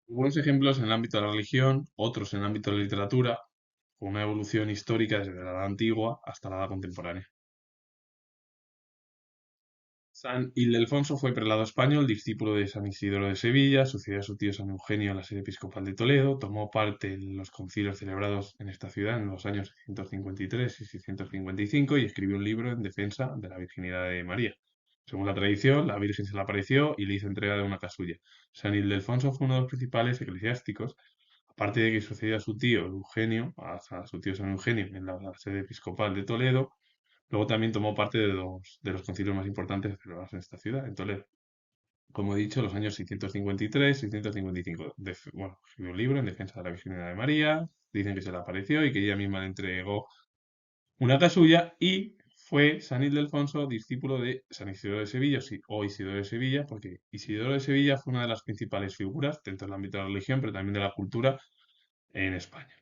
Algunos ejemplos en el ámbito de la religión, otros en el ámbito de la literatura, con una evolución histórica desde la edad antigua hasta la edad contemporánea. San Ildefonso fue prelado español, discípulo de San Isidoro de Sevilla, sucedió a su tío San Eugenio en la sede episcopal de Toledo, tomó parte en los concilios celebrados en esta ciudad en los años 653 y 655 y escribió un libro en defensa de la virginidad de María. Según la tradición, la Virgen se le apareció y le hizo entrega de una casulla. San Ildefonso fue uno de los principales eclesiásticos, aparte de que sucedió a su tío Eugenio, a su tío San Eugenio en la sede episcopal de Toledo. Luego también tomó parte de los concilios más importantes celebrados en esta ciudad, en Toledo. Como he dicho, los años 653, 655. Bueno, escribió un libro en defensa de la virginidad de María. Dicen que se le apareció y que ella misma le entregó una casulla. Y fue San Ildefonso discípulo de San Isidoro de Sevilla, o Isidoro de Sevilla, porque Isidoro de Sevilla fue una de las principales figuras dentro del ámbito de la religión, pero también de la cultura en España.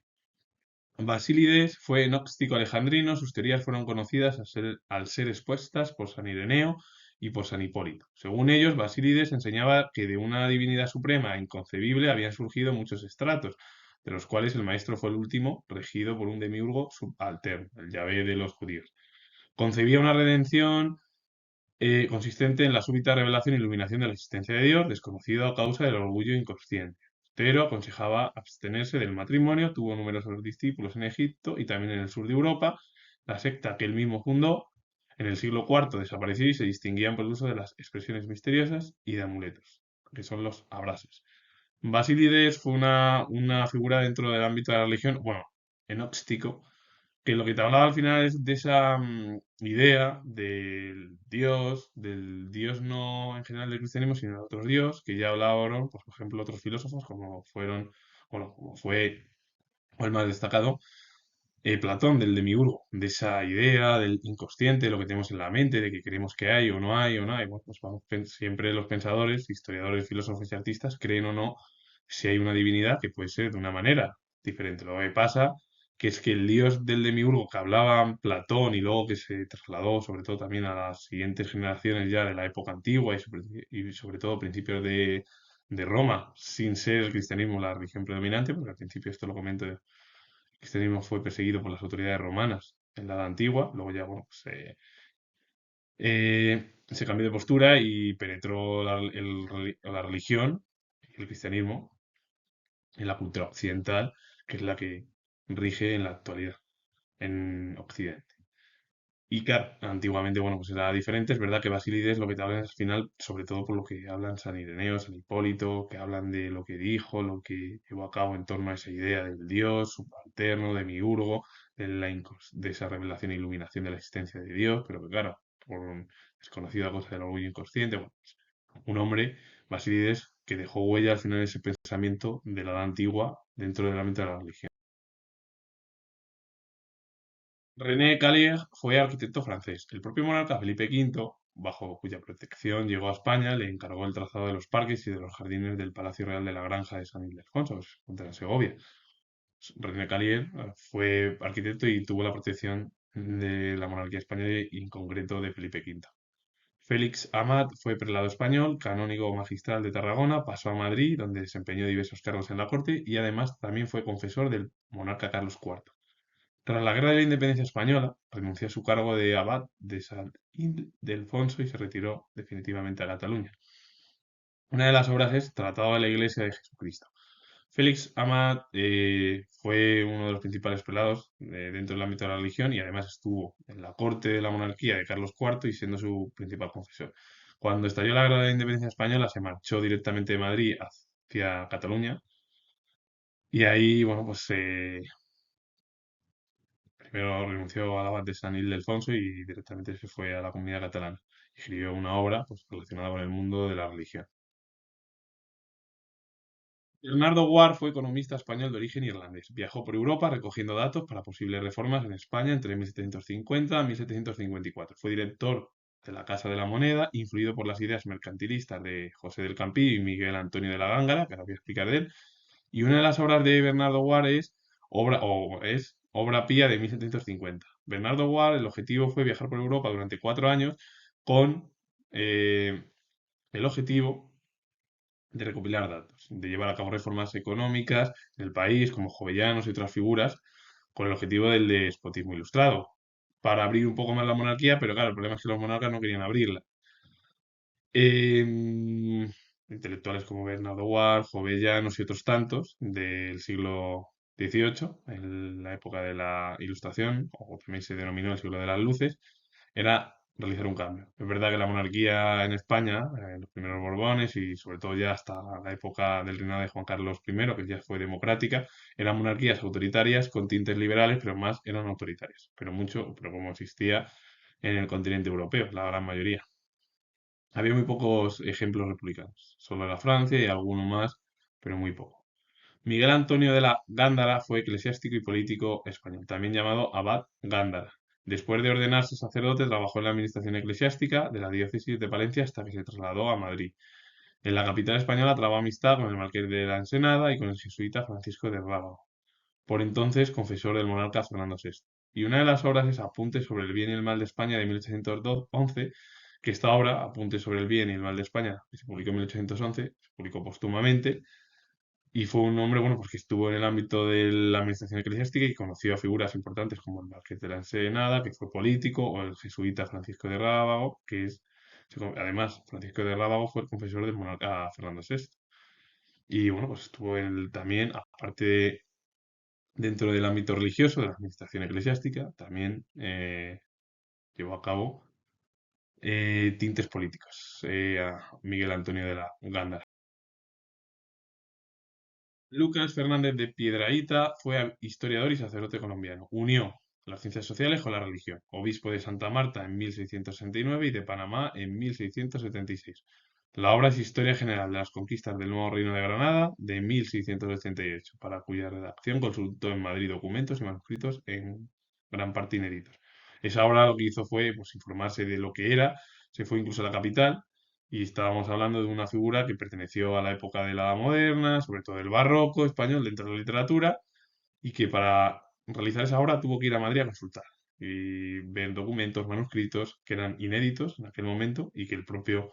Basílides fue gnóstico alejandrino, sus teorías fueron conocidas al ser expuestas por San Ireneo y por San Hipólito. Según ellos, Basílides enseñaba que de una divinidad suprema e inconcebible habían surgido muchos estratos, de los cuales el maestro fue el último, regido por un demiurgo subalterno, el Yahvé de los judíos. Concebía una redención consistente en la súbita revelación e iluminación de la existencia de Dios, desconocido a causa del orgullo inconsciente. Pero aconsejaba abstenerse del matrimonio, tuvo numerosos discípulos en Egipto y también en el sur de Europa. La secta que él mismo fundó en el siglo IV desapareció y se distinguían por el uso de las expresiones misteriosas y de amuletos, que son los abrases. Basílides fue una figura dentro del ámbito de la religión, bueno, gnóstico, que lo que te hablaba al final es de esa idea del Dios no en general del cristianismo, sino de otro Dios, que ya hablaron, pues, por ejemplo, otros filósofos como fueron, bueno, como fue, o el más destacado, Platón, del demiurgo, de esa idea del inconsciente, de lo que tenemos en la mente, de que creemos que hay o no hay o no hay. Bueno, pues vamos, siempre los pensadores, historiadores, filósofos y artistas creen o no si hay una divinidad que puede ser de una manera diferente. Lo que pasa que es que el dios del demiurgo que hablaba Platón y luego que se trasladó sobre todo también a las siguientes generaciones ya de la época antigua y sobre todo principios de Roma, sin ser el cristianismo la religión predominante, porque al principio esto lo comento, el cristianismo fue perseguido por las autoridades romanas en la Edad Antigua, luego ya bueno, pues, se cambió de postura y penetró la religión y el cristianismo en la cultura occidental, que es la que rige en la actualidad en Occidente. Y claro, antiguamente, bueno, pues era diferente. Es verdad que Basílides lo que te hablan es al final, sobre todo por lo que hablan San Ireneo, San Hipólito, que hablan de lo que dijo, lo que llevó a cabo en torno a esa idea del Dios subalterno, demiurgo, de esa revelación e iluminación de la existencia de Dios, pero que claro, por un desconocida cosa del orgullo inconsciente, bueno, pues, un hombre, Basílides, que dejó huella al final de ese pensamiento de la edad antigua dentro del ámbito de la religión. René Callier fue arquitecto francés. El propio monarca Felipe V, bajo cuya protección llegó a España, le encargó el trazado de los parques y de los jardines del Palacio Real de la Granja de San Ildefonso, que se encuentra en Segovia. René Callier fue arquitecto y tuvo la protección de la monarquía española y en concreto de Felipe V. Félix Amat fue prelado español, canónigo magistral de Tarragona, pasó a Madrid, donde desempeñó diversos cargos en la corte y además también fue confesor del monarca Carlos IV. Tras la Guerra de la Independencia Española, renunció a su cargo de abad de San Ildefonso y se retiró definitivamente a Cataluña. Una de las obras es Tratado de la Iglesia de Jesucristo. Félix Amat fue uno de los principales prelados dentro del ámbito de la religión y además estuvo en la corte de la monarquía de Carlos IV y siendo su principal confesor. Cuando estalló la Guerra de la Independencia Española se marchó directamente de Madrid hacia Cataluña y ahí, bueno, pues primero renunció al abad de San Ildefonso y directamente se fue a la comunidad catalana. Escribió una obra pues, relacionada con el mundo de la religión. Bernardo Guard fue economista español de origen irlandés. Viajó por Europa recogiendo datos para posibles reformas en España entre 1750 y 1754. Fue director de la Casa de la Moneda, influido por las ideas mercantilistas de José del Campillo y Miguel Antonio de la Gángara, que ahora voy a explicar de él. Y una de las obras de Bernardo Guard es Obra Pía de 1750. Bernardo Guard, el objetivo fue viajar por Europa durante 4 años con el objetivo de recopilar datos, de llevar a cabo reformas económicas en el país, como Jovellanos y otras figuras, con el objetivo del despotismo ilustrado, para abrir un poco más la monarquía, pero claro, el problema es que los monarcas no querían abrirla. Intelectuales como Bernardo Ward, Jovellanos y otros tantos del siglo XVIII, en la época de la Ilustración, o también se denominó el siglo de las luces, era realizar un cambio. Es verdad que la monarquía en España, los primeros Borbones y sobre todo ya hasta la época del reinado de Juan Carlos I, que ya fue democrática, eran monarquías autoritarias con tintes liberales, pero más eran autoritarias. Pero como existía en el continente europeo, la gran mayoría. Había muy pocos ejemplos republicanos, solo era Francia y alguno más, pero muy poco. Miguel Antonio de la Gándara fue eclesiástico y político español, también llamado Abad Gándara. Después de ordenarse sacerdote, trabajó en la administración eclesiástica de la diócesis de Palencia hasta que se trasladó a Madrid. En la capital española trabó amistad con el marqués de la Ensenada y con el jesuita Francisco de Rábago, por entonces confesor del monarca Fernando VI. Y una de las obras es Apuntes sobre el bien y el mal de España de 1811, que esta obra, Apuntes sobre el bien y el mal de España, que se publicó en 1811, se publicó póstumamente, y fue un hombre, bueno, pues que estuvo en el ámbito de la administración eclesiástica y conoció a figuras importantes como el marqués de la Ensenada, que fue político, o el jesuita Francisco de Rábago, además, Francisco de Rábago fue el confesor del monarca Fernando VI. Y bueno, pues estuvo él también, aparte dentro del ámbito religioso, de la administración eclesiástica, también llevó a cabo tintes políticos a Miguel Antonio de la Gándara. Lucas Fernández de Piedrahíta fue historiador y sacerdote colombiano. Unió las ciencias sociales con la religión. Obispo de Santa Marta en 1669 y de Panamá en 1676. La obra es Historia General de las Conquistas del Nuevo Reino de Granada de 1688, para cuya redacción consultó en Madrid documentos y manuscritos en gran parte inéditos. Esa obra lo que hizo fue pues, informarse de lo que era, se fue incluso a la capital y estábamos hablando de una figura que perteneció a la época de la Edad Moderna, sobre todo del barroco español dentro de la literatura, y que para realizar esa obra tuvo que ir a Madrid a consultar y ver documentos, manuscritos que eran inéditos en aquel momento y que el propio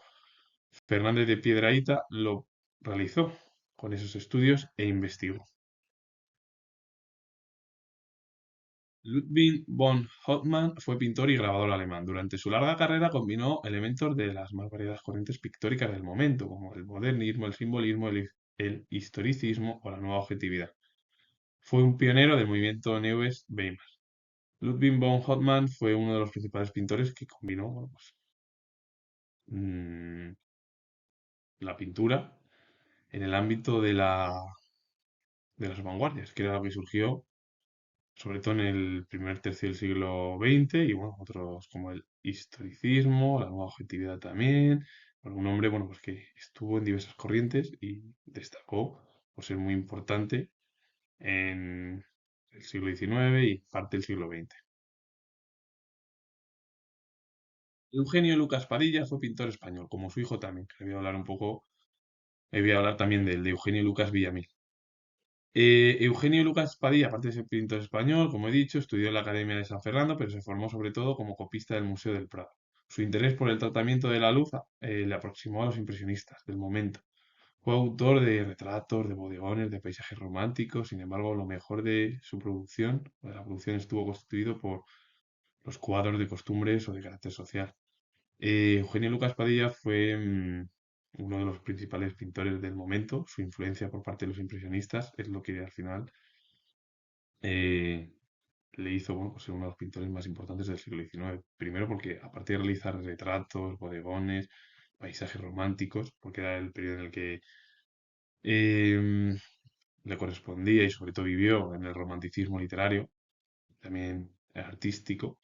Fernández de Piedrahíta lo realizó con esos estudios e investigó. Ludwig von Hauptmann fue pintor y grabador alemán. Durante su larga carrera combinó elementos de las más variadas corrientes pictóricas del momento, como el modernismo, el simbolismo, el historicismo o la nueva objetividad. Fue un pionero del movimiento Neues Weimar. Ludwig von Hauptmann fue uno de los principales pintores que combinó bueno, pues, mm, la pintura en el ámbito de las vanguardias, que era lo que surgió sobre todo en el primer tercio del siglo XX y bueno, otros como el historicismo, la nueva objetividad también. Bueno, un hombre, bueno, pues que estuvo en diversas corrientes y destacó por ser muy importante en el siglo XIX y parte del siglo XX. Eugenio Lucas Padilla fue pintor español, como su hijo también, que le voy a hablar un poco, le voy a hablar también del de Eugenio Lucas Villamil. Eugenio Lucas Padilla, aparte de ser pintor español, como he dicho, estudió en la Academia de San Fernando, pero se formó sobre todo como copista del Museo del Prado. Su interés por el tratamiento de la luz le aproximó a los impresionistas del momento. Fue autor de retratos, de bodegones, de paisajes románticos. Sin embargo, lo mejor de su producción, de la producción, estuvo constituido por los cuadros de costumbres o de carácter social. Eugenio Lucas Padilla fue uno de los principales pintores del momento. Su influencia por parte de los impresionistas es lo que al final eh, le hizo bueno, pues ser uno de los pintores más importantes del siglo XIX. Primero porque, aparte de realizar retratos, bodegones, paisajes románticos, porque era el periodo en el que em, le correspondía y sobre todo vivió en el romanticismo literario, también artístico.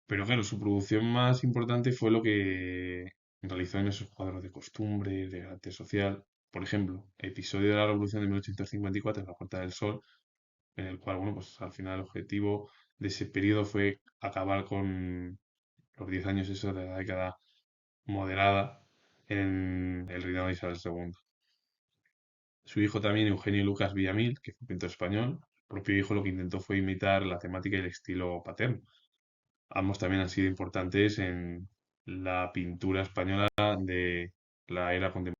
Pero claro, su producción más importante fue lo que realizó en esos cuadros de costumbres, de carácter social. Por ejemplo, episodio de la Revolución de 1854 en la Puerta del Sol, en el cual, bueno, pues al final el objetivo de ese periodo fue acabar con los 10 años esos de la década moderada en el reinado de Isabel II. Su hijo también, Eugenio Lucas Villamil, que fue pintor español, el propio hijo lo que intentó fue imitar la temática y el estilo paterno. Ambos también han sido importantes en la pintura española de la era contemporánea.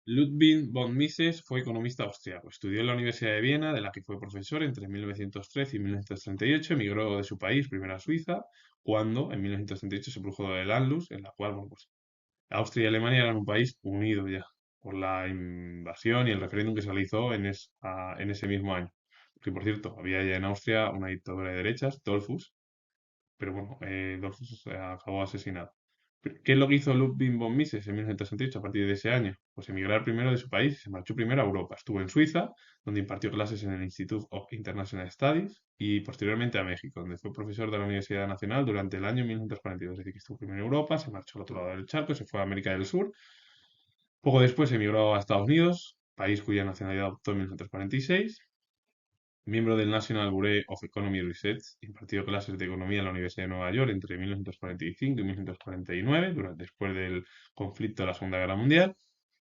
Ludwig von Mises fue economista austriaco. Estudió en la Universidad de Viena, de la que fue profesor entre 1913 y 1938. Emigró de su país, primero a Suiza, cuando en 1938 se produjo el Anschluss, en la cual, bueno, pues, Austria y Alemania eran un país unido ya por la invasión y el referéndum que se realizó en ese mismo año. Que, por cierto, había ya en Austria una dictadura de derechas, Dollfuss, pero bueno, Dollfuss acabó asesinado. ¿Qué es lo que hizo Ludwig von Mises en 1968 a partir de ese año? Pues emigrar primero de su país y se marchó primero a Europa. Estuvo en Suiza, donde impartió clases en el Institute of International Studies, y posteriormente a México, donde fue profesor de la Universidad Nacional durante el año 1942. Es decir, que estuvo primero en Europa, se marchó al otro lado del charco, se fue a América del Sur. Poco después emigró a Estados Unidos, país cuya nacionalidad adoptó en 1946. Miembro del National Bureau of Economic Research, impartió clases de economía en la Universidad de Nueva York entre 1945 y 1949, después del conflicto de la Segunda Guerra Mundial,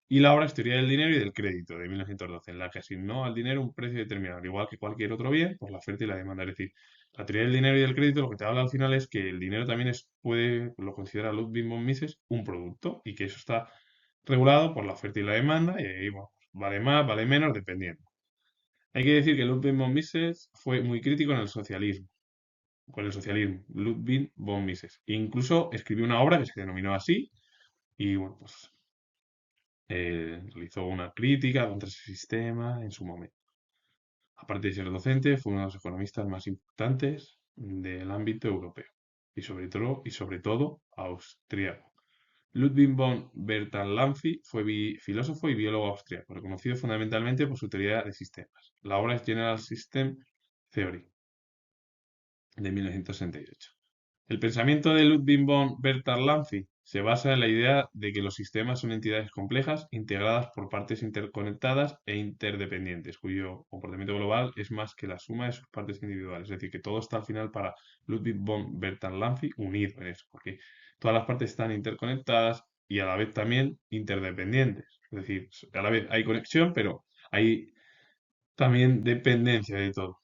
y la obra es Teoría del dinero y del crédito, de 1912, en la que asignó al dinero un precio determinado, al igual que cualquier otro bien, por la oferta y la demanda. Es decir, la teoría del dinero y del crédito lo que te habla al final es que el dinero también lo considera Ludwig von Mises, un producto, y que eso está regulado por la oferta y la demanda, y ahí, bueno, vale más, vale menos, dependiendo. Hay que decir que Ludwig von Mises fue muy crítico con el socialismo, Ludwig von Mises. E incluso escribió una obra que se denominó así y bueno, pues realizó una crítica contra ese sistema en su momento. Aparte de ser docente, fue uno de los economistas más importantes del ámbito europeo y sobre todo austriaco. Ludwig von Bertalanffy fue filósofo y biólogo austriaco, reconocido fundamentalmente por su teoría de sistemas. La obra es General System Theory, de 1968. El pensamiento de Ludwig von Bertalanffy se basa en la idea de que los sistemas son entidades complejas integradas por partes interconectadas e interdependientes, cuyo comportamiento global es más que la suma de sus partes individuales. Es decir, que todo está al final para Ludwig von Bertalanffy unido en eso, porque todas las partes están interconectadas y a la vez también interdependientes. Es decir, a la vez hay conexión, pero hay también dependencia de todo.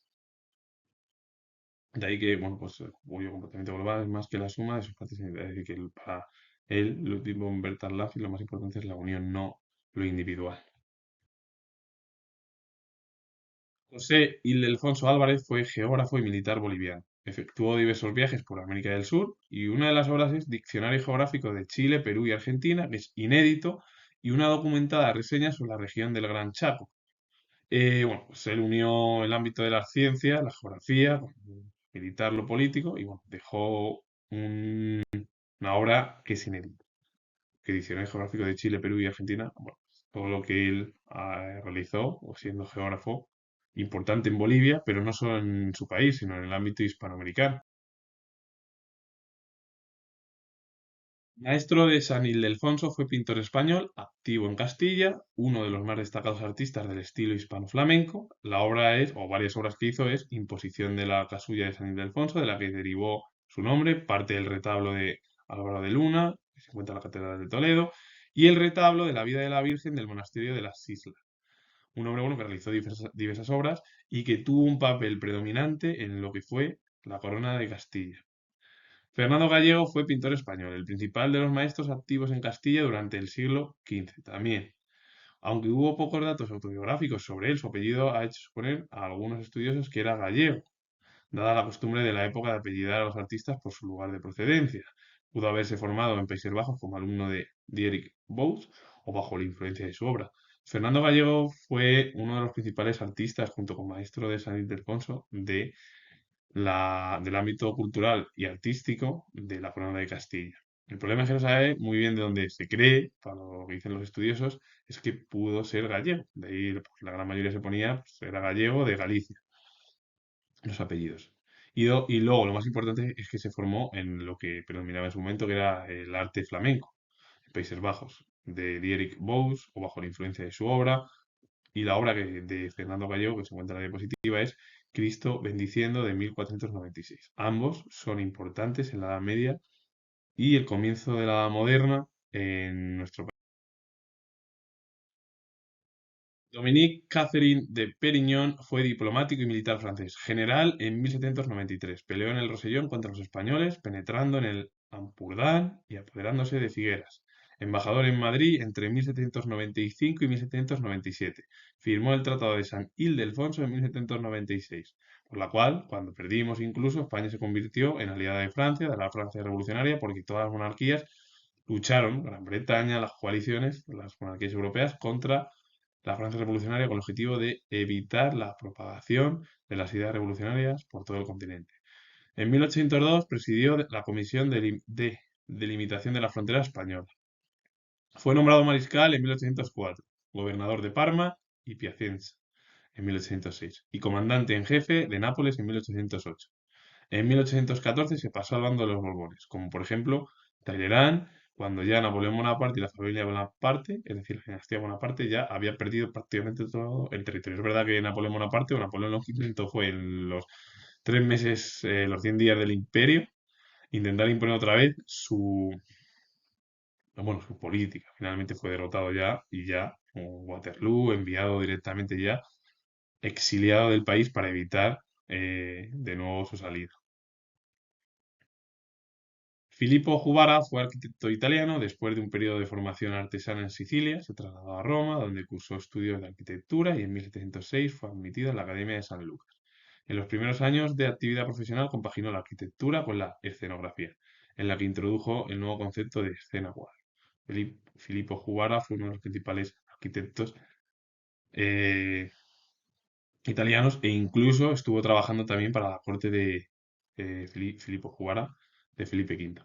De ahí que, bueno, pues cuyo comportamiento global es más que la suma de sus partes individuales. Es decir, que para él, Ludwig von Bertalanffy, lo más importante es la unión, no lo individual. José Ildefonso Álvarez fue geógrafo y militar boliviano. Efectuó diversos viajes por América del Sur y una de las obras es Diccionario Geográfico de Chile, Perú y Argentina, que es inédito, y una documentada reseña sobre la región del Gran Chaco. Bueno, pues él unió el ámbito de las ciencias, la geografía, con militar, lo político, y bueno, dejó una obra que es inédita, que Diccionario Geográfico de Chile, Perú y Argentina, bueno, pues, todo lo que él realizó, o siendo geógrafo, importante en Bolivia, pero no solo en su país, sino en el ámbito hispanoamericano. Maestro de San Ildefonso, fue pintor español, activo en Castilla, uno de los más destacados artistas del estilo hispano-flamenco. La obra es, o varias obras que hizo, es Imposición de la Casulla de San Ildefonso, de la que derivó su nombre, parte del retablo de Álvaro de Luna, que se encuentra en la Catedral de Toledo, y el retablo de la vida de la Virgen del Monasterio de las Islas. Un hombre bueno que realizó diversas obras y que tuvo un papel predominante en lo que fue la corona de Castilla. Fernando Gallego fue pintor español, el principal de los maestros activos en Castilla durante el siglo XV también. Aunque hubo pocos datos autobiográficos sobre él, su apellido ha hecho suponer a algunos estudiosos que era gallego, dada la costumbre de la época de apellidar a los artistas por su lugar de procedencia. Pudo haberse formado en Países Bajos como alumno de Dietrich Bous o bajo la influencia de su obra. Fernando Gallego fue uno de los principales artistas, junto con maestro de San Ildefonso, del ámbito cultural y artístico de la corona de Castilla. El problema es que no sabe muy bien de dónde se cree, para lo que dicen los estudiosos, es que pudo ser gallego. De ahí pues, la gran mayoría se ponía, pues, era gallego de Galicia, los apellidos. Y luego lo más importante es que se formó en lo que predominaba en su momento, que era el arte flamenco, en Países Bajos, de Dietrich Bous, o bajo la influencia de su obra, y la obra de Fernando Gallego, que se encuentra en la diapositiva, es Cristo bendiciendo, de 1496. Ambos son importantes en la Edad Media y el comienzo de la Edad Moderna en nuestro país. Dominique Catherine de Perignon fue diplomático y militar francés, general en 1793. Peleó en el Rosellón contra los españoles, penetrando en el Ampurdán y apoderándose de Figueras. embajador en Madrid entre 1795 y 1797. Firmó el Tratado de San Ildefonso en 1796, por la cual, cuando perdimos incluso, España se convirtió en aliada de Francia, de la Francia revolucionaria, porque todas las monarquías lucharon, Gran Bretaña, las coaliciones, las monarquías europeas, contra la Francia revolucionaria con el objetivo de evitar la propagación de las ideas revolucionarias por todo el continente. En 1802 presidió la Comisión de Delimitación de la Frontera Española. Fue nombrado mariscal en 1804, gobernador de Parma y Piacenza en 1806 y comandante en jefe de Nápoles en 1808. En 1814 se pasó al bando de los Borbones, como por ejemplo Talleyrand, cuando ya Napoleón Bonaparte y la familia Bonaparte, es decir, la dinastía Bonaparte, ya había perdido prácticamente todo el territorio. Es verdad que Napoleón Bonaparte o Napoleón lo que intentó fue en los 3 meses, los 100 días del imperio, intentar imponer otra vez su política. Finalmente fue derrotado ya y ya, como Waterloo, enviado directamente ya, exiliado del país para evitar de nuevo su salida. Filippo Juvara fue arquitecto italiano. Después de un periodo de formación artesana en Sicilia, se trasladó a Roma, donde cursó estudios de arquitectura y en 1706 fue admitido en la Academia de San Lucas. En los primeros años de actividad profesional compaginó la arquitectura con la escenografía, en la que introdujo el nuevo concepto de escena cuadro. Filippo Juvara fue uno de los principales arquitectos eh, italianos e incluso estuvo trabajando también para la corte de Filippo Juvara de Felipe V.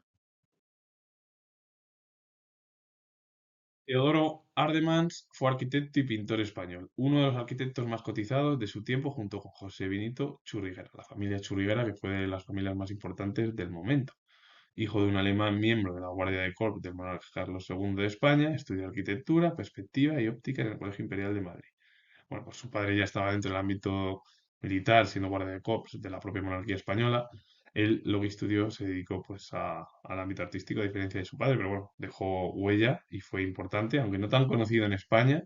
Teodoro Ardemans fue arquitecto y pintor español, uno de los arquitectos más cotizados de su tiempo junto con José Benito Churriguera, la familia Churriguera que fue de las familias más importantes del momento. Hijo de un alemán miembro de la Guardia de Corps del monarca Carlos II de España, estudió arquitectura, perspectiva y óptica en el Colegio Imperial de Madrid. Bueno, pues su padre ya estaba dentro del ámbito militar, siendo guardia de corps de la propia monarquía española. Él lo que estudió se dedicó pues al ámbito artístico, a diferencia de su padre, pero bueno, dejó huella y fue importante, aunque no tan conocido en España.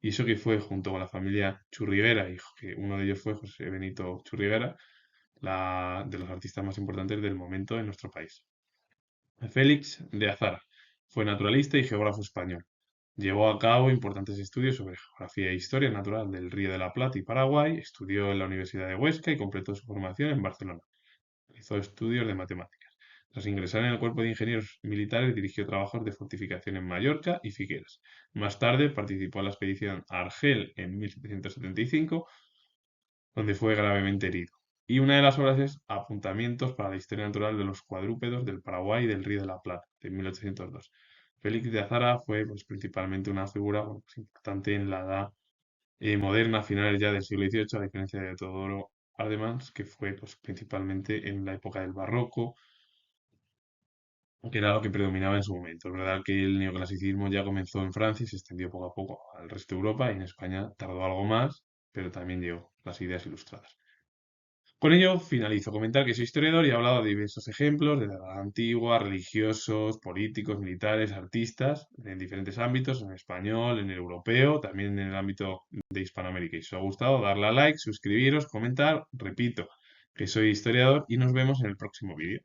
Y eso que fue junto con la familia Churriguera, y que uno de ellos fue José Benito Churriguera, de los artistas más importantes del momento en nuestro país. Félix de Azara fue naturalista y geógrafo español. Llevó a cabo importantes estudios sobre geografía e historia natural del Río de la Plata y Paraguay, estudió en la Universidad de Huesca y completó su formación en Barcelona. Realizó estudios de matemáticas. Tras ingresar en el Cuerpo de Ingenieros Militares, dirigió trabajos de fortificación en Mallorca y Figueras. Más tarde participó en la expedición a Argel en 1775, donde fue gravemente herido. Y una de las obras es Apuntamientos para la historia natural de los cuadrúpedos del Paraguay y del Río de la Plata, de 1802. Félix de Azara fue principalmente una figura importante en la edad moderna, a finales ya del siglo XVIII, a diferencia de Teodoro Ardemans, que fue principalmente en la época del Barroco, que era lo que predominaba en su momento. Es verdad que el neoclasicismo ya comenzó en Francia y se extendió poco a poco al resto de Europa, y en España tardó algo más, pero también llegó las ideas ilustradas. Con ello finalizo. Comentar que soy historiador y he hablado de diversos ejemplos de la edad antigua, religiosos, políticos, militares, artistas, en diferentes ámbitos, en el español, en el europeo, también en el ámbito de Hispanoamérica. Y si os ha gustado, darle a like, suscribiros, comentar. Repito que soy historiador y nos vemos en el próximo vídeo.